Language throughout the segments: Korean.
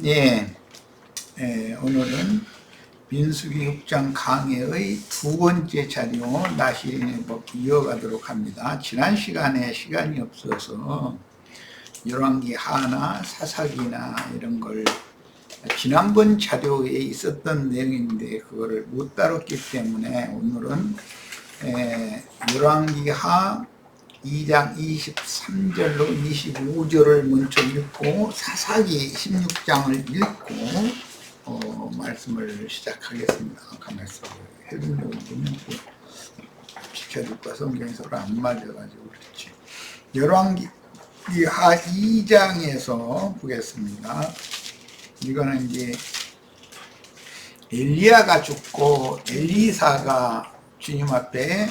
예, 오늘은 민수기 6장 강해의 두 번째 자료 나시린의 법 이어가도록 합니다. 지난 시간에 시간이 없어서 열왕기 하나 사사기나 이런 걸 지난번 자료에 있었던 내용인데 그거를 못 다뤘기 때문에 오늘은 열왕기 하 2장 23절로 25절을 먼저 읽고 사사기 16장을 읽고 말씀을 시작하겠습니다. 가만있어 해주려고 보면 비켜줄까 성경이 서로 안 맞아가지고 그렇지. 열왕기 하 2장에서 보겠습니다. 이거는 이제 엘리야가 죽고 엘리사가 주님 앞에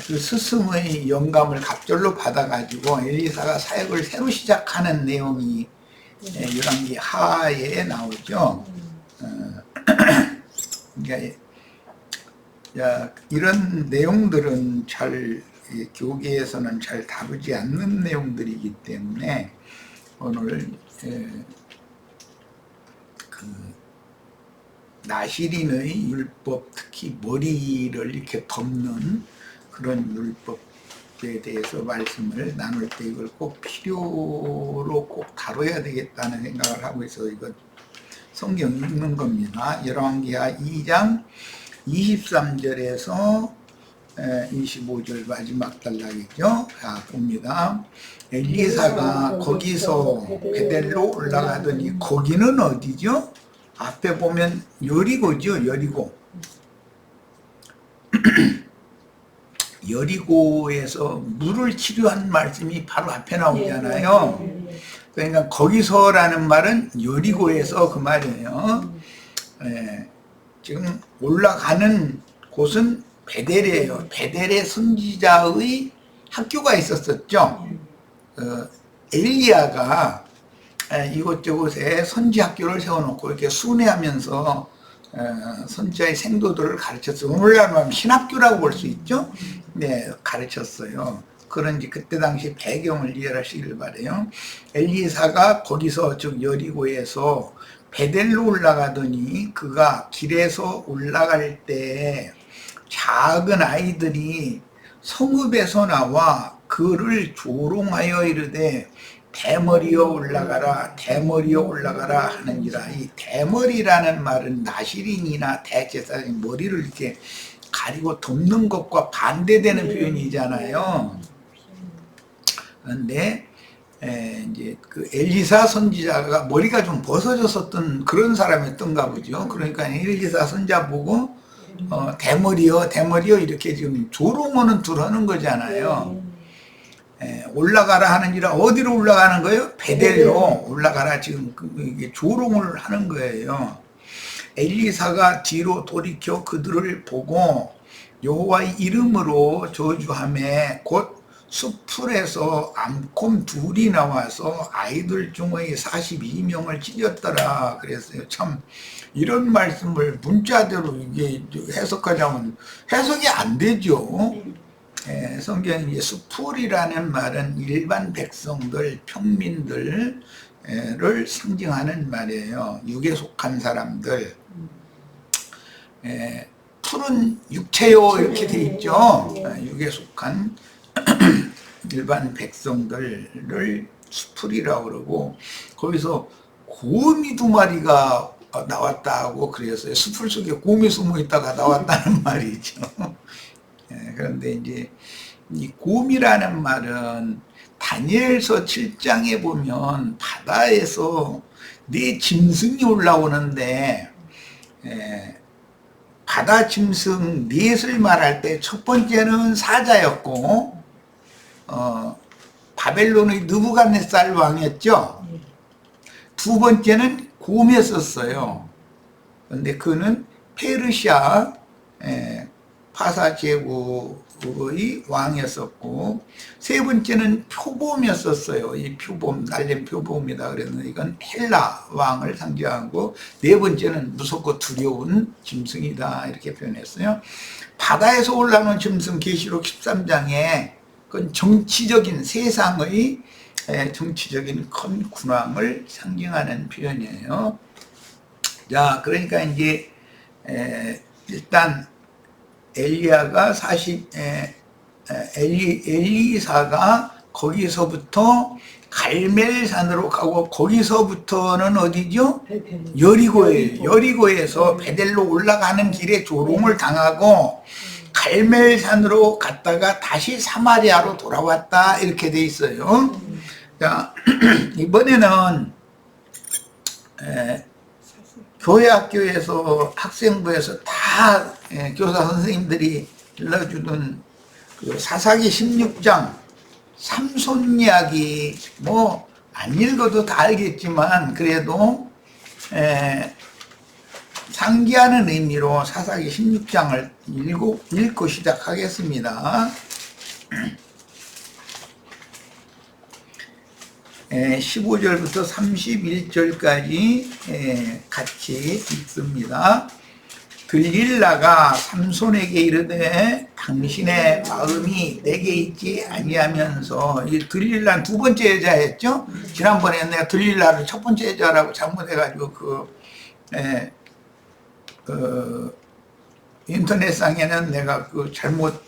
그 스승의 영감을 갑절로 받아가지고 엘리사가 사역을 새로 시작하는 내용이 열왕기 하에 나오죠. 그러니까 이런 내용들은 잘 교계에서는 잘 다루지 않는 내용들이기 때문에 오늘 나시린의 율법, 특히 머리를 이렇게 덮는 그런 율법에 대해서 말씀을 나눌 때 이걸 꼭 필요로 꼭 다뤄야 되겠다는 생각을 하고 있어서 이거 성경 읽는 겁니다. 열왕기하 2장 23절에서 25절 마지막 단락이죠. 자, 봅니다. 엘리사가 거기서 베델로 올라가더니 거기는 어디죠? 앞에 보면 여리고죠. 여리고. 여리고에서 물을 치료한 말씀이 바로 앞에 나오잖아요. 그러니까 거기서라는 말은 여리고에서 그 말이에요. 지금 올라가는 곳은 베델이에요. 베델의 선지자의 학교가 있었었죠. 엘리야가 이곳저곳에 선지 학교를 세워놓고 이렇게 순회하면서 선지자의 생도들을 가르쳤어요. 오늘날 하면 신학교라고 볼 수 있죠. 네, 가르쳤어요. 그런지 그때 당시 배경을 이해하시길 바래요. 엘리사가 거기서 즉 여리고에서 베델로 올라가더니 그가 길에서 올라갈 때 작은 아이들이 성읍에서 나와 그를 조롱하여 이르되 대머리여 올라가라 대머리여 올라가라 하는지라. 이 대머리라는 말은 나시린이나 대제사장이 머리를 이렇게 가리고 덮는 것과 반대되는 표현이잖아요. 그런데 이제 그 엘리사 선지자가 머리가 좀 벗어졌었던 그런 사람이었던가 보죠. 그러니까 엘리사 선지자 보고 대머리여 대머리여 이렇게 지금 조롱하는 둘 하는 거잖아요. 올라가라 하는지라 어디로 올라가는 거예요? 베델로 올라가라 지금 이게 조롱을 하는 거예요. 엘리사가 뒤로 돌이켜 그들을 보고 여호와의 이름으로 저주하매 곧 수풀에서 암곰 둘이 나와서 아이들 중의 42명을 찢었더라 그랬어요. 참 이런 말씀을 문자대로 이게 해석하자면 해석이 안 되죠. 성경에 수풀이라는 말은 일반 백성들, 평민들을 상징하는 말이에요. 육에 속한 사람들. 풀은 육체요 이렇게 돼 있죠. 육에 속한 일반 백성들을 수풀이라고 그러고 거기서 곰이 2마리가 나왔다고 그랬어요. 수풀 속에 곰이 숨어 있다가 나왔다는 말이죠. 그런데 이제 이 곰이라는 말은 다니엘서 7장에 보면 바다에서 네 짐승이 올라오는데 바다 짐승 넷을 말할 때 첫 번째는 사자였고 바벨론의 느부갓네살 왕이었죠. 두 번째는 곰이었어요. 그런데 그는 페르시아 파사 제국의 왕이었었고 세 번째는 표범이었었어요. 이 표범, 날렘 표범이다 그랬는데 이건 헬라 왕을 상징하고 네 번째는 무섭고 두려운 짐승이다 이렇게 표현했어요. 바다에서 올라오는 짐승 계시록 13장에 그건 정치적인 세상의 정치적인 큰 군왕을 상징하는 표현이에요. 자, 그러니까 이제 일단 엘리야가 엘리사가 거기서부터 갈멜산으로 가고, 거기서부터는 어디죠? 여리고예요. 여리고에서 베델로 올라가는 길에 조롱을 당하고 갈멜산으로 갔다가 다시 사마리아로 돌아왔다, 이렇게 돼 있어요. 자, 이번에는 교회 학교에서 학생부에서 다 교사 선생님들이 일러주던 그 사사기 16장 삼손 이야기, 뭐 안 읽어도 다 알겠지만 그래도 상기하는 의미로 사사기 16장을 읽고 시작하겠습니다. 15절부터 31절까지 같이 읽습니다. 들릴라가 삼손에게 이르되 당신의 마음이 내게 있지 아니하면서, 이 들릴라는 두 번째 여자였죠. 지난번에 내가 들릴라를 첫 번째 여자라고 잘못해가지고 인터넷상에는 내가 잘못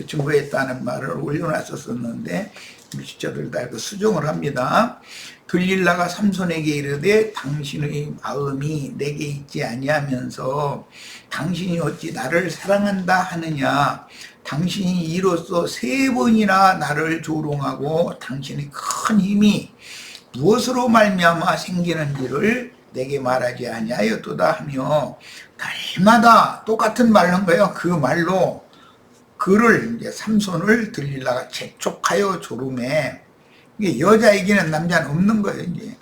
증거했다는 말을 올려놨었는데 실자들 다 수정을 합니다. 들릴라가 삼손에게 이르되 당신의 마음이 내게 있지 아니하면서 당신이 어찌 나를 사랑한다 하느냐. 당신이 이로써 3번이나 나를 조롱하고 당신의 큰 힘이 무엇으로 말미암아 생기는지를 내게 말하지 아니하였도다 하며, 날마다 똑같은 말을 한 거예요. 그 말로 그를 이제 삼손을 들릴라가 재촉하여 조름해. 이게 여자 이기는 남자는 없는 거예요. 이제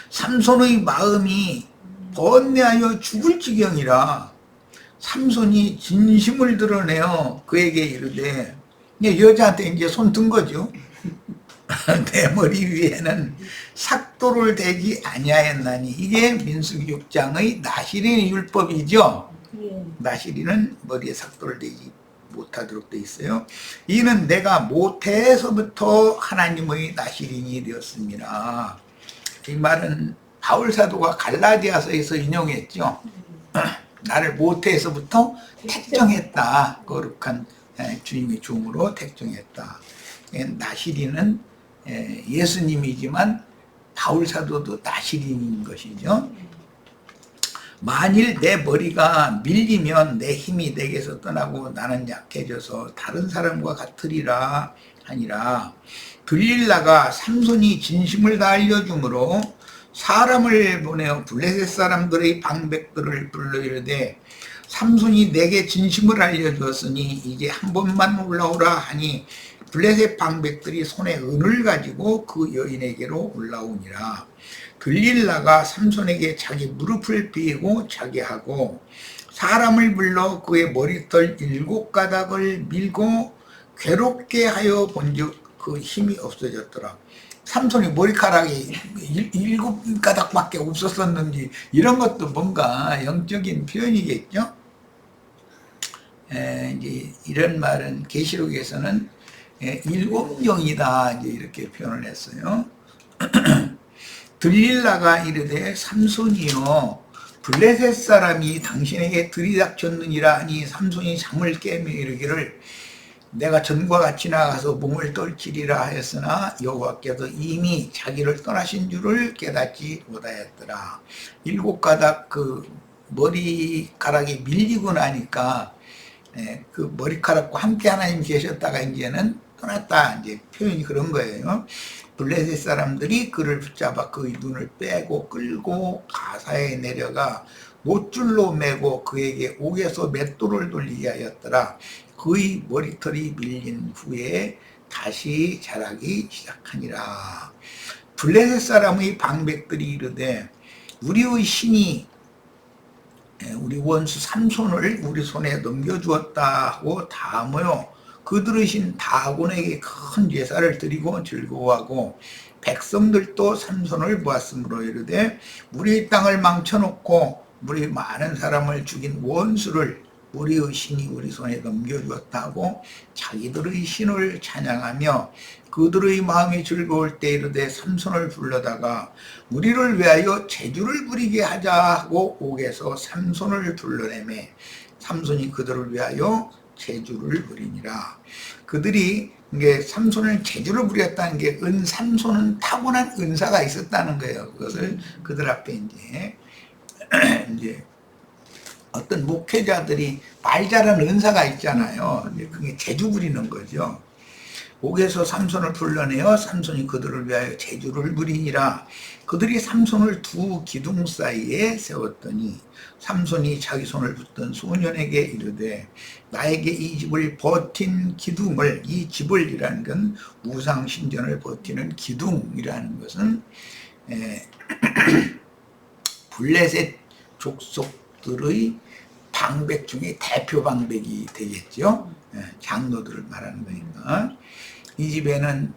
삼손의 마음이 번뇌하여 죽을 지경이라 삼손이 진심을 드러내어 그에게 이르되, 이제 여자한테 이제 손 든 거죠. 내 머리 위에는 삭도를 대지 아니하였나니. 이게 민수기 6장의 나시린의 율법이죠. 나시린은 머리에 삭도를 대지 못하도록 돼 있어요. 이는 내가 모태에서부터 하나님의 나시린이 되었습니다. 이 말은 바울 사도가 갈라디아서에서 인용했죠. 나를 모태에서부터 택정했다. 거룩한 주님의 종으로 택정했다. 나시린은 예수님이지만 바울 사도도 나시린인 것이죠. 만일 내 머리가 밀리면 내 힘이 내게서 떠나고 나는 약해져서 다른 사람과 같으리라 하니라. 들릴라가 삼손이 진심을 다 알려주므로 사람을 보내어 블레셋 사람들의 방백들을 불러 이르되, 삼손이 내게 진심을 알려주었으니 이제 한 번만 올라오라 하니 블레셋 방백들이 손에 은을 가지고 그 여인에게로 올라오니라. 들릴라가 삼손에게 자기 무릎을 베고 자게 하고 사람을 불러 그의 머리털 7가닥을 밀고 괴롭게 하여 본즉 그 힘이 없어졌더라. 삼손이 머리카락이 7가닥밖에 없었었는지, 이런 것도 뭔가 영적인 표현이겠죠. 이제 이런 말은 계시록에서는 7명이다 이제 이렇게 표현을 했어요. 들릴라가 이르되, 삼손이여 블레셋 사람이 당신에게 들이닥쳤느니라 하니 삼손이 잠을 깨며 이르기를, 내가 전과 같이 나가서 몸을 떨치리라 하였으나 여호와께서 이미 자기를 떠나신 줄을 깨닫지 못하였더라. 7가닥 그 머리카락이 밀리고 나니까 그 머리카락과 함께 하나님 계셨다가 이제는 떠났다, 이제 표현이 그런 거예요. 블레셋 사람들이 그를 붙잡아 그의 눈을 빼고 끌고 가사에 내려가 못줄로 매고 그에게 옥에서 맷돌을 돌리게 하였더라. 그의 머리털이 밀린 후에 다시 자라기 시작하니라. 블레셋 사람의 방백들이 이르되, 우리의 신이 우리 원수 삼손을 우리 손에 넘겨주었다 하고 다 모여 그들의 신 다곤에게 큰 제사를 드리고 즐거워하고, 백성들도 삼손을 보았으므로 이르되, 우리 땅을 망쳐놓고 우리 많은 사람을 죽인 원수를 우리의 신이 우리 손에 넘겨주었다고 자기들의 신을 찬양하며 그들의 마음이 즐거울 때 이르되 삼손을 불러다가 우리를 위하여 제주를 부리게 하자 하고 옥에서 삼손을 불러내매 삼손이 그들을 위하여 제주를 부리니라. 그들이 이게 삼손을 제주를 부렸다는 게 삼손은 타고난 은사가 있었다는 거예요. 그것을 그들 앞에 이제 어떤 목회자들이 말 잘하는 은사가 있잖아요. 그게 제주 부리는 거죠. 옥에서 삼손을 불러내어 삼손이 그들을 위하여 제주를 부리니라. 그들이 삼손을 두 기둥 사이에 세웠더니 삼손이 자기 손을 붙든 소년에게 이르되 나에게 이 집을 버틴 기둥을, 이 집을이라는 건 우상신전을 버티는 기둥이라는 것은 블레셋 족속들의 방백 중에 대표 방백이 되겠죠. 장로들을 말하는 거니까. 이 집에는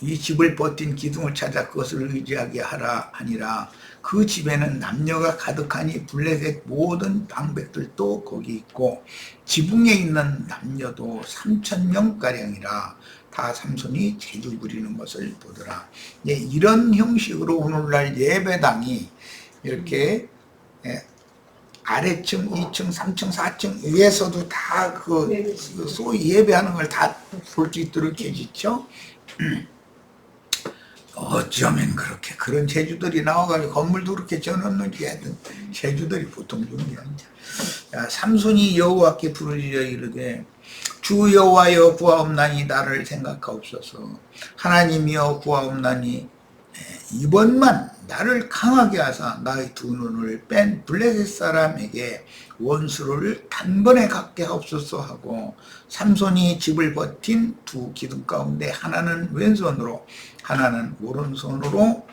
이 집을 버틴 기둥을 찾아 그것을 의지하게 하라 하니라. 그 집에는 남녀가 가득하니 블레셋 모든 방백들도 거기 있고 지붕에 있는 남녀도 3,000명가량이라. 다 삼손이 제주 부리는 것을 보더라. 이런 형식으로 오늘날 예배당이 이렇게 아래층, 2층, 3층, 4층 위에서도 다 소위 예배하는 걸 다 볼 수 있도록 해주죠. 어쩌면 그렇게 그런 제주들이 나와가지고 건물도 그렇게 지어놓는지 하여튼 제주들이 보통 주는 게 아니야. 삼손이 여호와께 부르짖어 이르되 주 여호와여 구하옵나니 나를 생각하옵소서. 하나님이여 구하옵나니 이번만 나를 강하게 하사 나의 두 눈을 뺀 블레셋 사람에게 원수를 단번에 갖게 하옵소서 하고 삼손이 집을 버틴 두 기둥 가운데 하나는 왼손으로 하나는 오른손으로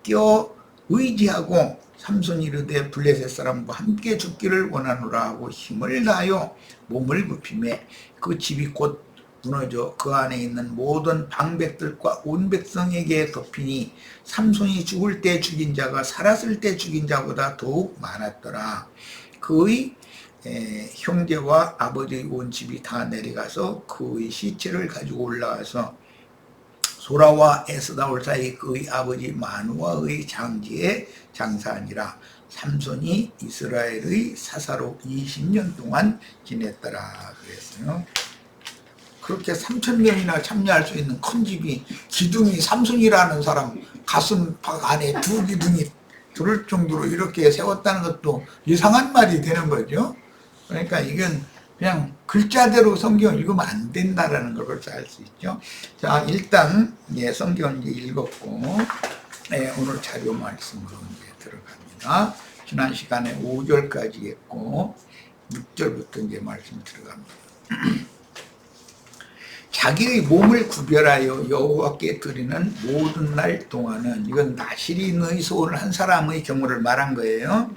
껴 의지하고 삼손이 이르되 블레셋 사람과 함께 죽기를 원하노라 하고 힘을 다하여 몸을 굽히매 그 집이 곧 무너져 그 안에 있는 모든 방백들과 온 백성에게 덮이니 삼손이 죽을 때 죽인 자가 살았을 때 죽인 자보다 더욱 많았더라. 그의 형제와 아버지의 온 집이 다 내려가서 그의 시체를 가지고 올라와서 소라와 에스다올 사이 그의 아버지 마누아의 장지에 장사하니라. 삼손이 이스라엘의 사사로 20년 동안 지냈더라 그랬어요. 그렇게 3,000명이나 참여할 수 있는 큰 집이 기둥이 삼손이라는 사람 가슴팍 안에 두 기둥이 들을 정도로 이렇게 세웠다는 것도 이상한 말이 되는 거죠. 그러니까 이건 그냥 글자대로 성경 읽으면 안 된다라는 걸 벌써 알 수 있죠. 자, 일단 성경 이제 읽었고 오늘 자료 말씀으로 이제 들어갑니다. 지난 시간에 5절까지 했고 6절부터 이제 말씀 들어갑니다. 자기의 몸을 구별하여 여호와께 드리는 모든 날 동안은, 이건 나실인의 소원을 한 사람의 경우를 말한 거예요.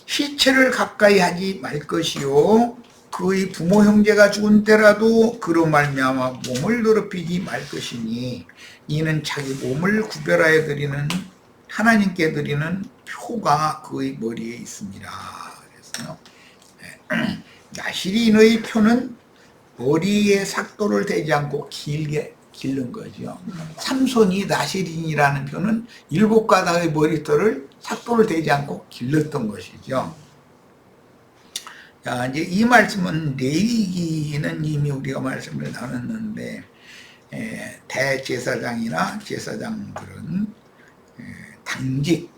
시체를 가까이 하지 말 것이요 그의 부모 형제가 죽은 때라도 그로 말미암아 몸을 더럽히지 말 것이니 이는 자기 몸을 구별하여 드리는 하나님께 드리는 표가 그의 머리에 있습니다. 그래서 나실인의 표는 머리에 삭도를 대지 않고 길게 기른 거죠. 삼손이 나실인이라는 표는 7가닥의 머리털을 삭도를 대지 않고 길렀던 것이죠. 자, 이제 이 말씀은 레위기는 이미 우리가 말씀을 나눴는데 대제사장이나 제사장들은 당직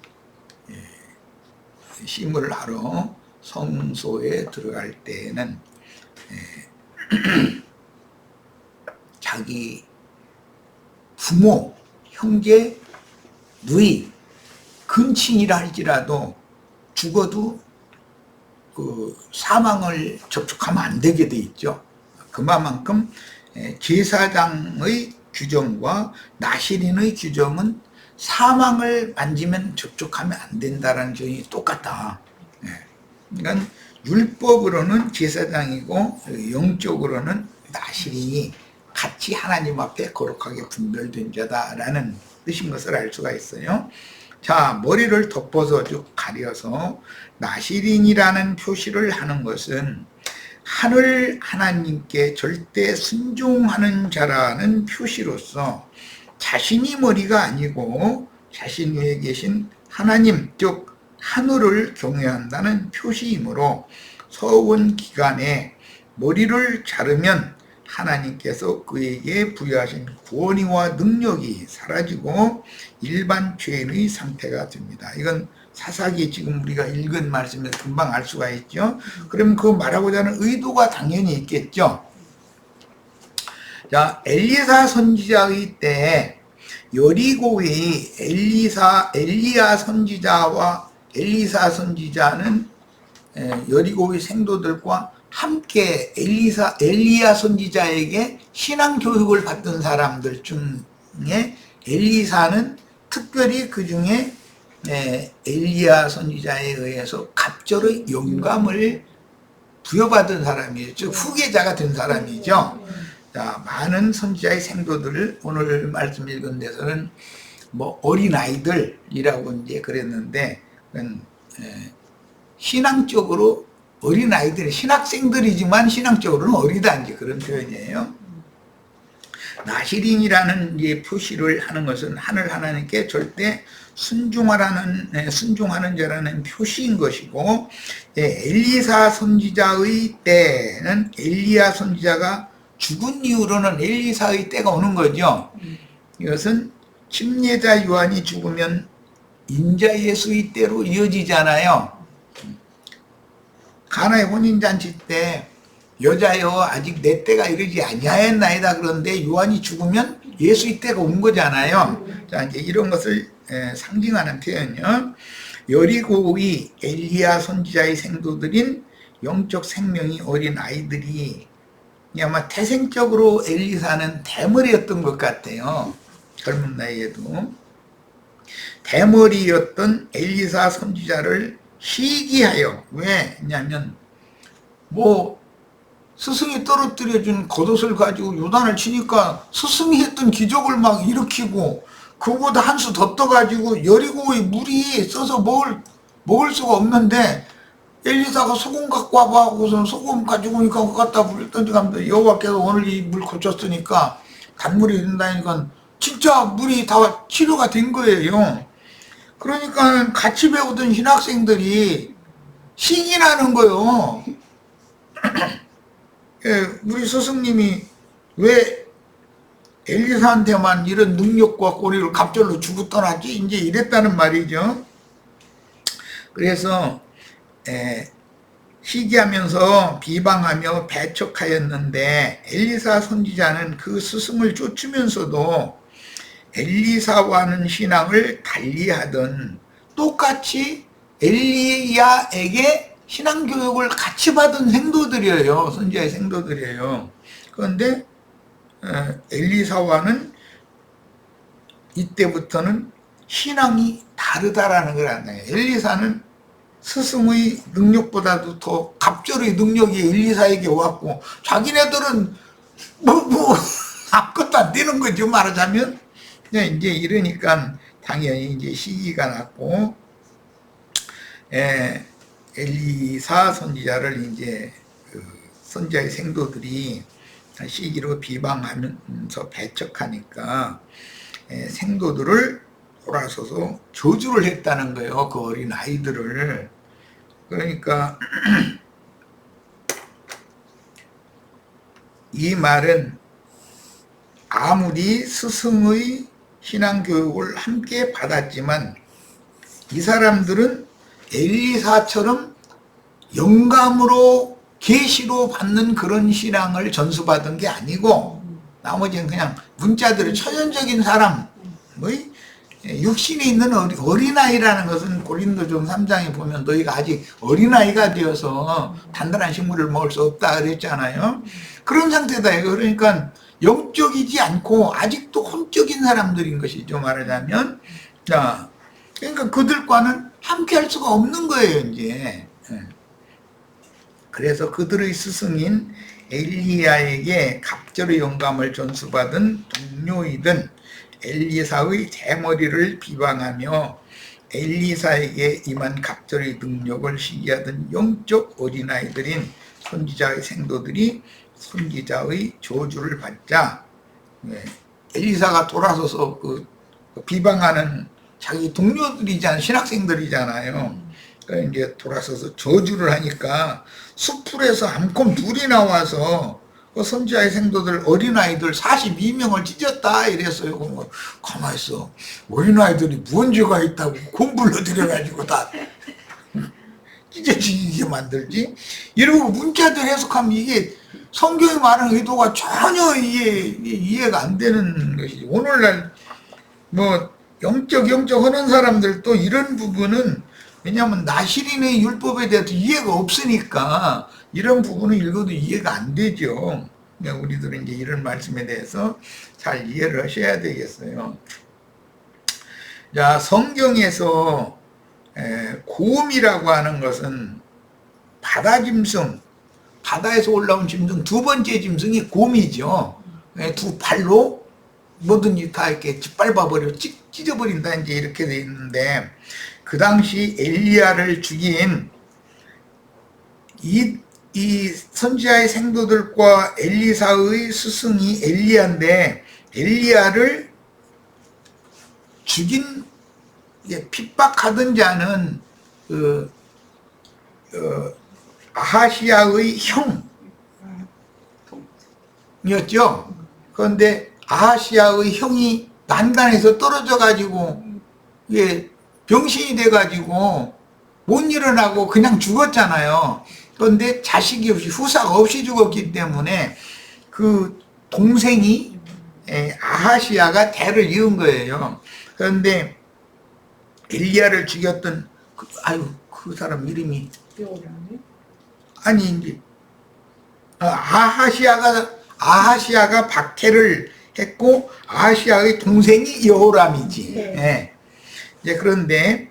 심을 하러 성소에 들어갈 때에는 자기 부모, 형제, 누이, 근친이라 할지라도 죽어도 그 사망을 접촉하면 안 되게 돼 있죠. 그만큼 제사장의 규정과 나실인의 규정은 사망을 만지면 접촉하면 안 된다라는 점이 똑같다. 그러니까 율법으로는 제사장이고 영적으로는 나실인이 같이 하나님 앞에 거룩하게 분별된 자다라는 뜻인 것을 알 수가 있어요. 자, 머리를 덮어서 쭉 가려서 나시린이라는 표시를 하는 것은 하늘 하나님께 절대 순종하는 자라는 표시로서 자신이 머리가 아니고 자신 위에 계신 하나님, 즉 하늘을 경외한다는 표시이므로 서원 기간에 머리를 자르면 하나님께서 그에게 부여하신 구원의와 능력이 사라지고 일반 죄인의 상태가 됩니다. 이건 사사기에 지금 우리가 읽은 말씀에서 금방 알 수가 있죠. 그러면 그 말하고자 하는 의도가 당연히 있겠죠. 자, 엘리사 선지자의 때에 여리고의 엘리야 선지자와 엘리사 선지자는 여리고의 생도들과 함께 엘리야 선지자에게 신앙 교육을 받던 사람들 중에 엘리사는 특별히 그 중에 엘리야 선지자에 의해서 갑절의 영감을 부여받은 사람이에요. 즉 후계자가 된 사람이죠. 자, 많은 선지자의 생도들을 오늘 말씀 읽은 데서는 뭐 어린아이들이라고 이제 그랬는데 신앙적으로 어린아이들, 신학생들이지만 신앙적으로는 어리다 이제 그런 표현이에요. 나시린이라는 이제 표시를 하는 것은 하늘 하나님께 절대 순종하는 자라는 표시인 것이고, 엘리사 선지자의 때는 엘리야 선지자가 죽은 이후로는 엘리사의 때가 오는 거죠. 이것은 침례자 요한이 죽으면 인자 예수의 때로 이어지잖아요. 가나의 혼인잔치 때 여자여 아직 내 때가 이르지 아니하였나이다. 그런데 요한이 죽으면 예수의 때가 온 거잖아요. 자, 이제 이런 것을 상징하는 표현이요. 여리고의 엘리야 선지자의 생도들인 영적 생명이 어린 아이들이 아마 태생적으로 엘리사는 대머리였던 것 같아요. 젊은 나이에도. 대머리였던 엘리사 선지자를 시기하여, 왜냐면 뭐 스승이 떨어뜨려준 겉옷을 가지고 요단을 치니까 스승이 했던 기적을 막 일으키고 그거보다 한 수 더 떠가지고 여리고의 물이 써서 먹을 수가 없는데 엘리사가 소금 갖고 와봐 하고서 소금 가지고 오니까 그거 갖다 물 던져가면서 여호와께서 오늘 이 물 고쳤으니까 단물이 된다니까 진짜 물이 다 치료가 된 거예요. 그러니까 같이 배우던 신학생들이 신이 나는 거예요. 우리 스승님이 왜 엘리사한테만 이런 능력과 고리를 갑절로 주고 떠났지? 이제 이랬다는 말이죠. 그래서 시기하면서 비방하며 배척하였는데 엘리사 선지자는 그 스승을 쫓으면서도 엘리사와는 신앙을 달리하던 똑같이 엘리야에게 신앙교육을 같이 받은 생도들이에요. 선지자의 생도들이에요. 그런데 엘리사와는 이때부터는 신앙이 다르다라는 걸 알아요. 엘리사는 스승의 능력보다도 더 갑절의 능력이 엘리사에게 왔고 자기네들은 아무것도 안 되는 거죠. 말하자면 이제 이러니까 당연히 이제 시기가 났고 엘리사 선지자를 이제 선지자의 생도들이 시기로 비방하면서 배척하니까 생도들을 돌아서서 저주를 했다는 거예요. 그 어린 아이들을. 그러니까 이 말은 아무리 스승의 신앙교육을 함께 받았지만 이 사람들은 엘리사처럼 영감으로 계시로 받는 그런 신앙을 전수받은 게 아니고 나머지는 그냥 문자들의 천연적인 사람, 뭐 육신이 있는 어린아이라는 것은 고린도전 3장에 보면 너희가 아직 어린아이가 되어서 단단한 식물을 먹을 수 없다 그랬잖아요. 그런 상태다. 그러니까 영적이지 않고 아직도 혼적인 사람들인 것이죠. 말하자면. 자, 그러니까 그들과는 함께 할 수가 없는 거예요, 이제. 그래서 그들의 스승인 엘리야에게 갑절의 영감을 전수받은 동료이든 엘리사의 대머리를 비방하며 엘리사에게 임한 갑절의 능력을 시기하던 영적 어린아이들인 선지자의 생도들이 선지자의 저주를 받자 엘리사가 돌아서서 그 비방하는 자기 동료들이잖아요. 신학생들이잖아요. 그러니까 이제 돌아서서 저주를 하니까 수풀에서 암컷 둘이 나와서 그 선지자의 생도들 어린아이들 42명을 찢었다 이랬어요. 그럼 가만히 있어. 어린아이들이 무슨 죄가 있다고 곰불러 들여가지고 다 찢어지게 만들지? 이러고 문자들 해석하면 이게 성경이 말하는 의도가 전혀 이해가 안 되는 것이지. 오늘날 뭐 영적 하는 사람들도 이런 부분은 왜냐하면 나시린의 율법에 대해서 이해가 없으니까 이런 부분을 읽어도 이해가 안 되죠. 우리들은 이제 이런 말씀에 대해서 잘 이해를 하셔야 되겠어요. 자, 성경에서 고음이라고 하는 것은 바다 짐승, 바다에서 올라온 짐승 두 번째 짐승이 곰이죠. 두 팔로 뭐든지 다 이렇게 짓밟아버려 찢어버린다 이제 이렇게 돼 있는데 그 당시 엘리야를 죽인 이 선지자의 생도들과 엘리사의 스승이 엘리야인데 엘리야를 죽인 핍박하던 자는 아하시아의 형이었죠. 그런데 아하시아의 형이 난간에서 떨어져 가지고 병신이 돼 가지고 못 일어나고 그냥 죽었잖아요. 그런데 자식이 없이 후사가 없이 죽었기 때문에 그 동생이 아하시아가 대를 이은 거예요. 그런데 엘리야를 죽였던 그 사람 이름이 아니 이제 아하시아가 박해를 했고 아하시아의 동생이 여호람이지. 네. 이제 그런데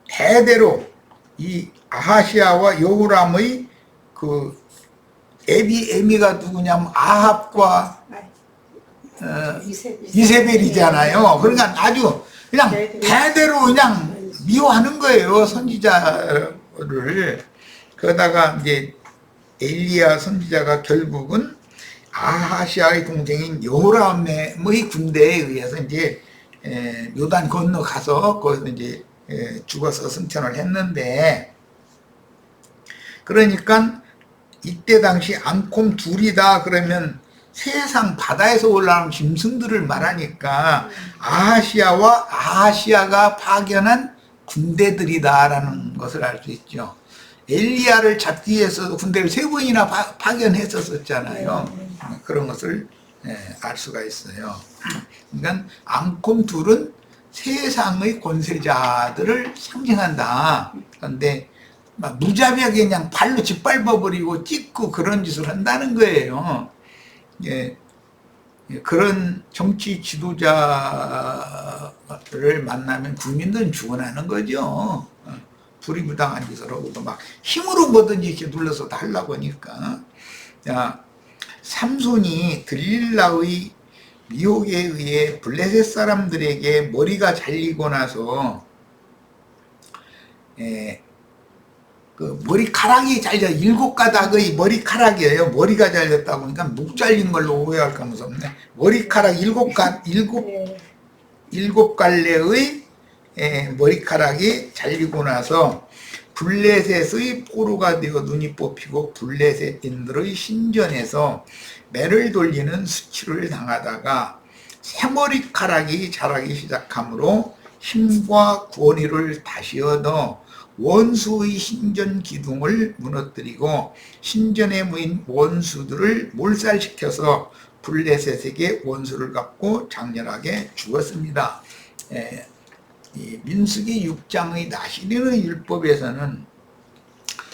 대대로 이 아하시아와 여호람의 그 애미가 누구냐면 아합과 이세벨이잖아요. 그러니까 아주 그냥 대대로 그냥 미워하는 거예요, 선지자를. 그러다가 이제 엘리야 선지자가 결국은 아하시아의 동생인 여호람의 군대에 의해서 이제 요단 건너가서 거기서 이제 죽어서 승천을 했는데, 그러니까 이때 당시 암콤 둘이다 그러면 세상 바다에서 올라오는 짐승들을 말하니까 아하시아가 파견한 군대들이다라는 것을 알 수 있죠. 엘리야를 잡기 위해서 군대를 3번이나 파견했었잖아요. 그런 것을 알 수가 있어요. 그러니까 암콤 둘은 세상의 권세자들을 상징한다. 그런데 막 무자비하게 그냥 발로 짓밟아버리고 찍고 그런 짓을 한다는 거예요. 그런 정치 지도자를 만나면 국민들은 죽어나는 거죠. 불이부당한 짓을 하고도 막 힘으로 뭐든지 이렇게 눌러서 다 하려고 하니까. 자, 삼손이 들릴라의 미혹에 의해 블레셋 사람들에게 머리가 잘리고 나서 그 머리카락이 잘려 7가닥의 머리카락이에요. 머리가 잘렸다고 하니까 목 잘린 걸로 오해할까 무섭네. 머리카락 7갈래의 머리카락이 잘리고 나서 블레셋의 포로가 되어 눈이 뽑히고 블레셋인들의 신전에서 매를 돌리는 수치를 당하다가 새머리카락이 자라기 시작하므로 힘과 권위를 다시 얻어 원수의 신전 기둥을 무너뜨리고 신전에 모인 원수들을 몰살시켜서 블레셋에게 원수를 갚고 장렬하게 죽었습니다. 이 민수기 6장의 나시린의 율법에서는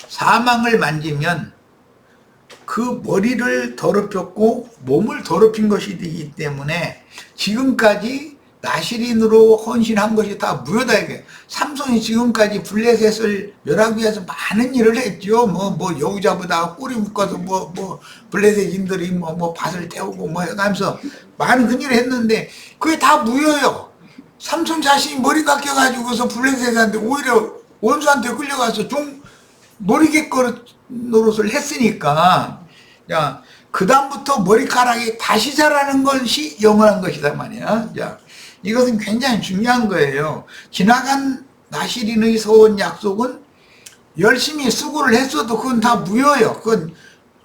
사망을 만지면 그 머리를 더럽혔고 몸을 더럽힌 것이 되기 때문에 지금까지 나시린으로 헌신한 것이 다 무효다 이게. 삼손이 지금까지 블레셋을 멸하기 위해서 많은 일을 했죠. 뭐 여우 잡으다가 꼬리 묶어서 뭐 블레셋인들이 뭐 밭을 태우고 뭐 해가면서 많은 그 일을 했는데 그게 다 무효예요. 삼손 자신이 머리 깎여가지고서 블레셋한테 오히려 원수한테 끌려가서 머리개 노릇을 했으니까, 야, 그 다음부터 머리카락이 다시 자라는 것이 영원한 것이다 말이야. 자, 이것은 굉장히 중요한 거예요. 지나간 나시린의 서원 약속은 열심히 수고를 했어도 그건 다 무효예요. 그건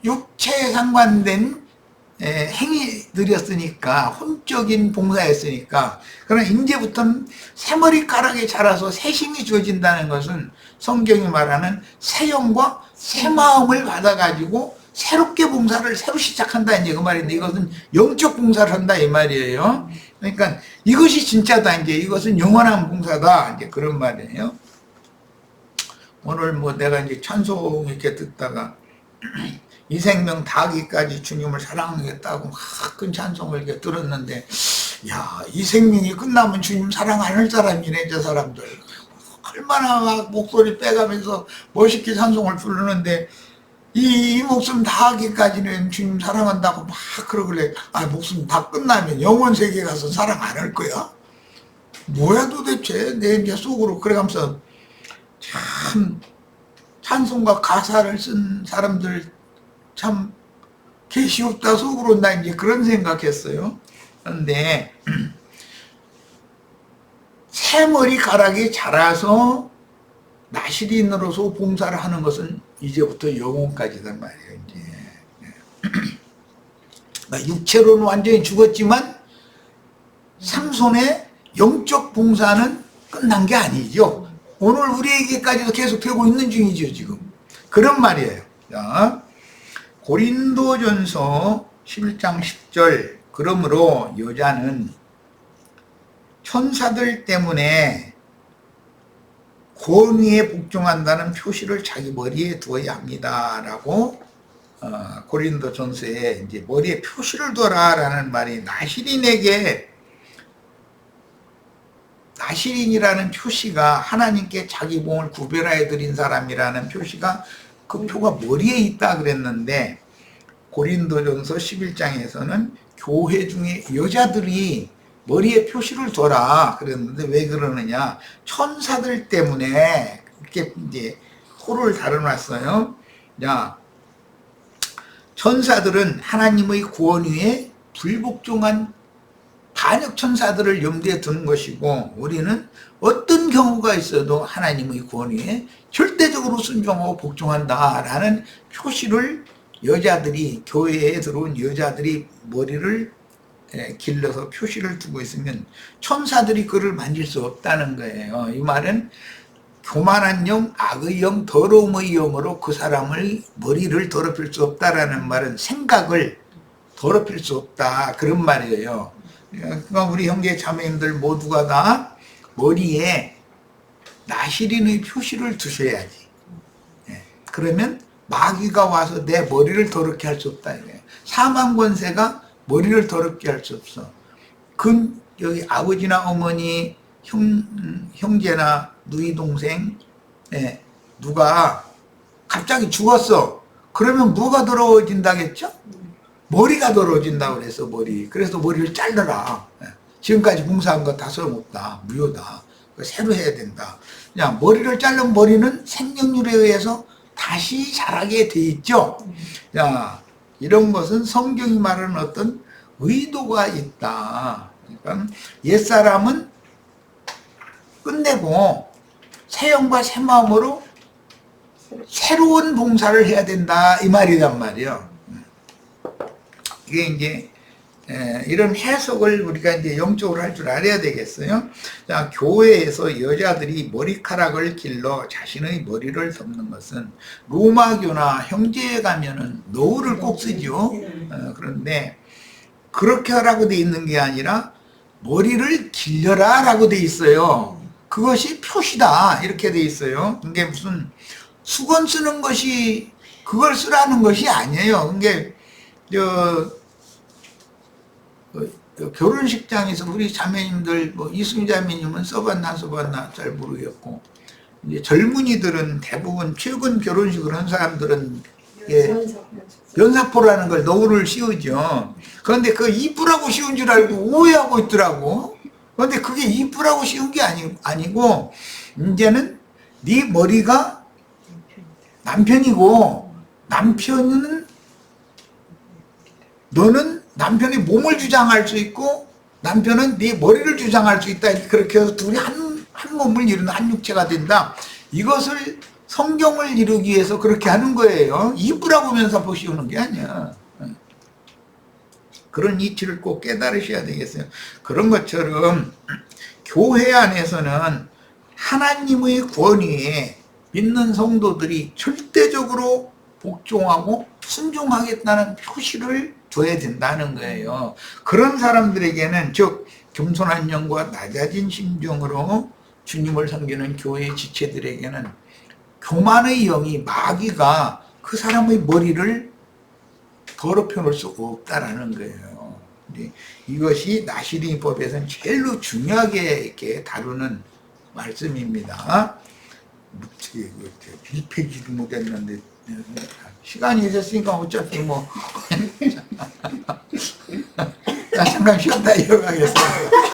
육체에 상관된 행위들이었으니까, 혼적인 봉사였으니까. 그러나 이제부터는 새머리카락이 자라서 새 힘이 주어진다는 것은 성경이 말하는 새 영과 새 마음을 받아가지고 새롭게 봉사를 새로 시작한다 이제 그 말인데, 이것은 영적 봉사를 한다 이 말이에요. 그러니까 이것이 진짜다, 이제 이것은 영원한 봉사다, 이제 그런 말이에요. 오늘 뭐 내가 이제 찬송 이렇게 듣다가 이 생명 다하기까지 주님을 사랑하겠다고 막 큰 찬송을 이렇게 들었는데, 야, 이 생명이 끝나면 주님 사랑 안 할 사람이네, 저 사람들. 얼마나 막 목소리 빼가면서 멋있게 찬송을 부르는데, 이 목숨 다하기까지는 주님 사랑한다고 막 그러길래, 아, 목숨 다 끝나면 영원 세계 가서 사랑 안 할 거야? 뭐야 도대체? 내 이제 속으로 그래가면서 참 찬송과 가사를 쓴 사람들 참 개시 없다 속으로 나 이제 그런 생각했어요. 그런데 새 머리카락이 자라서 나시린으로서 봉사를 하는 것은 이제부터 영혼까지단 말이에요. 이제 육체로는 완전히 죽었지만 삼손의 영적 봉사는 끝난 게 아니죠. 오늘 우리에게까지도 계속 되고 있는 중이죠, 지금. 그런 말이에요. 자, 고린도전서 11장 10절. 그러므로 여자는 천사들 때문에 권위에 복종한다는 표시를 자기 머리에 두어야 합니다. 라고 고린도전서에 이제 머리에 표시를 둬라라는 말이 나시린이라는 표시가 하나님께 자기 몸을 구별하여 드린 사람이라는 표시가, 그 표가 머리에 있다 그랬는데, 고린도전서 11장에서는 교회 중에 여자들이 머리에 표시를 둬라 그랬는데, 왜 그러느냐, 천사들 때문에 이렇게 이제 호를 달아놨어요. 야, 천사들은 하나님의 구원위에 불복종한 반역 천사들을 염두에 두는 것이고, 우리는 어떤 경우가 있어도 하나님의 구원위에 절대적으로 순종하고 복종한다라는 표시를, 여자들이, 교회에 들어온 여자들이 머리를 길러서 표시를 두고 있으면 천사들이 그를 만질 수 없다는 거예요. 이 말은 교만한 영, 악의 영, 더러움의 영으로 그 사람의 머리를 더럽힐 수 없다라는 말은 생각을 더럽힐 수 없다, 그런 말이에요. 그러니까 우리 형제 자매님들 모두가 다 머리에 나시린의 표시를 두셔야지. 그러면 마귀가 와서 내 머리를 더럽게 할 수 없다 이거예요. 사망 권세가 머리를 더럽게 할 수 없어. 여기 아버지나 어머니, 형제나 누이 동생, 누가 갑자기 죽었어. 그러면 뭐가 더러워진다겠죠? 머리가 더러워진다고 그래서 머리. 그래서 머리를 잘라라. 지금까지 봉사한 거 다 소용없다. 무효다. 새로 해야 된다. 그냥 머리를 자른 머리는 생명률에 의해서 다시 자라게 돼 있죠. 자, 이런 것은 성경이 말하는 어떤 의도가 있다. 그러니까 옛사람은 끝내고 새 영과 새 마음으로 새로운 봉사를 해야 된다, 이 말이란 말이에요. 이게 이제 이런 해석을 우리가 이제 영적으로 할 줄 알아야 되겠어요. 자, 교회에서 여자들이 머리카락을 길러 자신의 머리를 덮는 것은 로마교나 형제에 가면은 노을을 꼭 쓰죠. 그런데 그렇게 하라고 돼 있는 게 아니라 머리를 길러라 라고 돼 있어요. 그것이 표시다 이렇게 돼 있어요. 이게 무슨 수건 쓰는 것이 그걸 쓰라는 것이 아니에요. 이게 결혼식장에서 우리 자매님들, 뭐 이승 자매님은 써봤나 안 써봤나 잘 모르겠고, 이제 젊은이들은 대부분 최근 결혼식을 한 사람들은 연사포라는 걸 노을을 씌우죠. 그런데 그 이쁘라고 씌운 줄 알고 오해하고 있더라고. 그런데 그게 이쁘라고 씌운 게 아니고 이제는 네 머리가 남편이고 남편은 너는 남편의 몸을 주장할 수 있고 남편은 네 머리를 주장할 수 있다. 그렇게 해서 둘이 한 몸을 이루는 한 육체가 된다. 이것을 성경을 이루기 위해서 그렇게 하는 거예요. 이쁘라고 하면서 보시는 게 아니야. 그런 이치를 꼭 깨달으셔야 되겠어요. 그런 것처럼 교회 안에서는 하나님의 권위에 믿는 성도들이 절대적으로 복종하고 순종하겠다는 표시를 줘야 된다는 거예요. 그런 사람들에게는 즉 겸손한 영과 낮아진 심정으로 주님을 섬기는 교회 지체들에게는 교만의 영이 마귀가 그 사람의 머리를 더럽혀 놓을 수 없다라는 거예요. 이것이 나시린법에서는 제일로 중요하게 이렇게 다루는 말씀입니다. 1페이지도 못했는데 시간이 됐으니까 어차피 뭐 잠깐 쉬었다 이어가겠습니다.